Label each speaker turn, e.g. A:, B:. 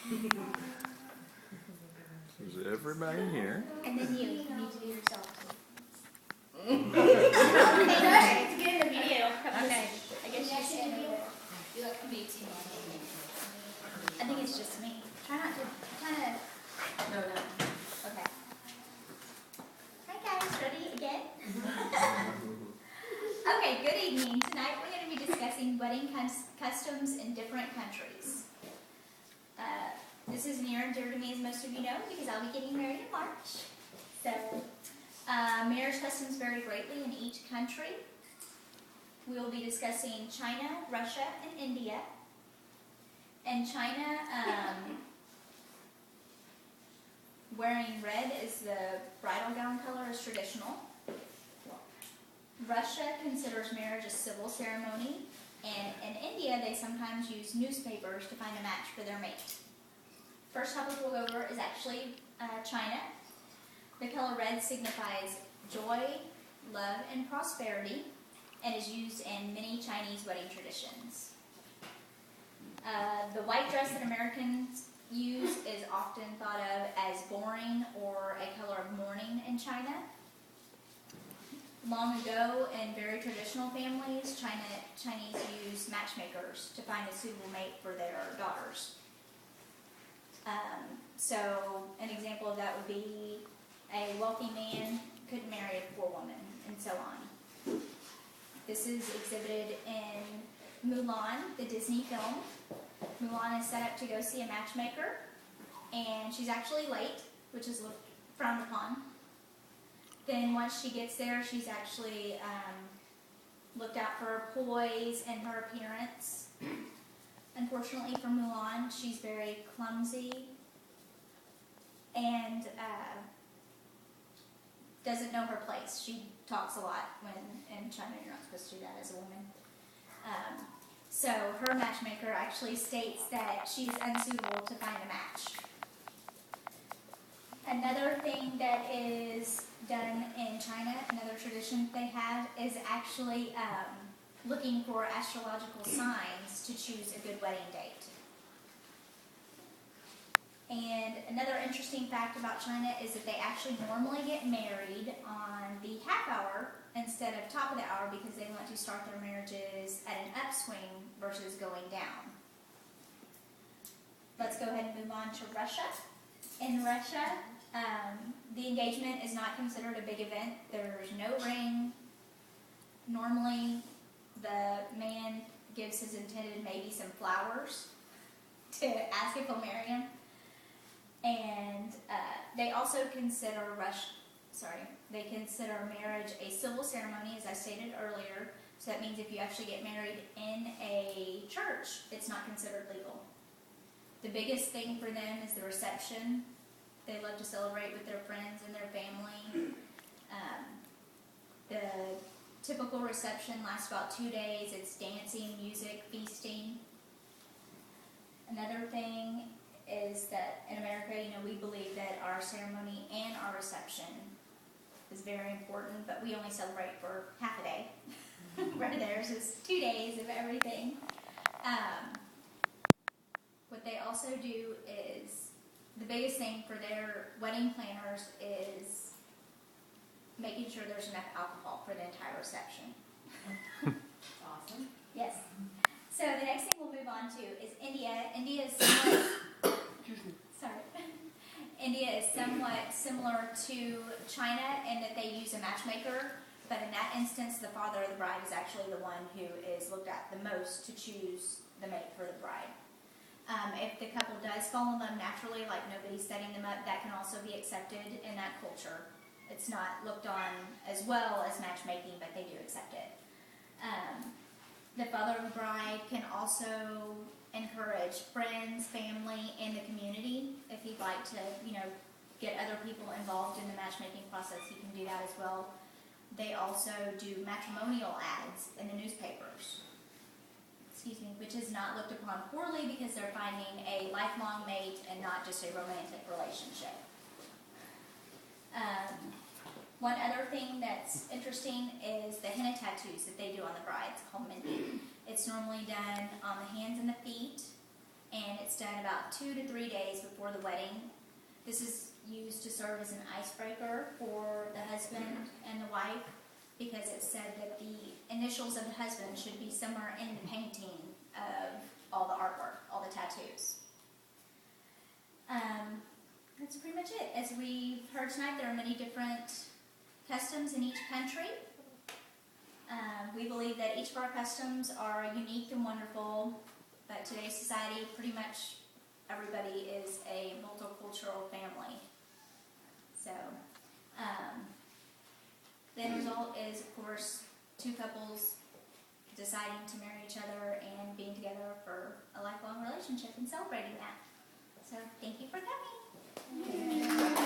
A: Is everybody here?
B: And then you need to do yourself.
C: Okay, it's good in the video.
B: Okay, I guess you see me.
C: You look amazing.
B: I think it's just me. Try not to,
C: No.
B: okay. Hi guys, ready again? Okay, good evening. Tonight we're going to be discussing wedding customs in different countries. This is near and dear to me, as most of you know, because I'll be getting married in March. So, marriage customs vary greatly in each country. We will be discussing China, Russia, and India. In China, wearing red is the bridal gown color is traditional. Russia considers marriage a civil ceremony, and in India they sometimes use newspapers to find a match for their mate. First topic we'll go over is actually China. The color red signifies joy, love, and prosperity, and is used in many Chinese wedding traditions. The white dress that Americans use is often thought of as boring or a color of mourning in China. Long ago, in very traditional families, Chinese used matchmakers to find a suitable mate for their daughters. So an example of that would be a wealthy man could marry a poor woman, and so on. This is exhibited in Mulan, the Disney film. Mulan is set up to go see a matchmaker, and she's actually late, which is frowned upon. Then once she gets there, she's actually looked out for her poise and her appearance. Unfortunately for Mulan, she's very clumsy and doesn't know her place. She talks a lot when in China you're not supposed to do that as a woman. So her matchmaker actually states that she's unsuitable to find a match. Another thing that is done in China, another tradition they have, is actually looking for astrological signs to choose a good wedding date. And another interesting fact about China is that they actually normally get married on the half hour instead of top of the hour because they want to start their marriages at an upswing versus going down. Let's go ahead and move on to Russia. In Russia, the engagement is not considered a big event. There's no ring. Normally, the man gives his intended maybe some flowers to ask if he'll marry him. And they also consider marriage a civil ceremony, as I stated earlier. So that means if you actually get married in a church, it's not considered legal. The biggest thing for them is the reception. They love to celebrate with their friends and their family. The typical reception lasts about 2 days. It's dancing, music, feasting. Another thing is that in America, we believe that our ceremony and our reception is very important, but we only celebrate for half a day. Where theirs is 2 days of everything. What they also do is, the biggest thing for their wedding planners is making sure there's enough alcohol for the entire reception.
C: Awesome.
B: Yes. So the next thing we'll move on to is India. India is somewhat, India is somewhat similar to China in that they use a matchmaker, but in that instance, the father of the bride is actually the one who is looked at the most to choose the mate for the bride. If the couple does fall in love naturally, like nobody's setting them up, that can also be accepted in that culture. It's not looked on as well as matchmaking, but they do accept it. The father of the bride can also encourage friends, family, and the community. If he'd like to, get other people involved in the matchmaking process, he can do that as well. They also do matrimonial ads in the newspapers. Which is not looked upon poorly because they're finding a lifelong mate and not just a romantic relationship. One other thing that's interesting is the henna tattoos that they do on the brides, called mehndi. It's normally done on the hands and the feet, and it's done about 2 to 3 days before the wedding. This is used to serve as an icebreaker for the husband and the wife, because it's said that the initials of the husband should be somewhere in the painting of all the artwork, all the tattoos. That's pretty much it. As we heard tonight, there are many different customs in each country. We believe that each of our customs are unique and wonderful, but today's society, pretty much everybody is a multicultural family. So, the end result is, of course, two couples deciding to marry each other and being together for a lifelong relationship and celebrating that. So, thank you for coming.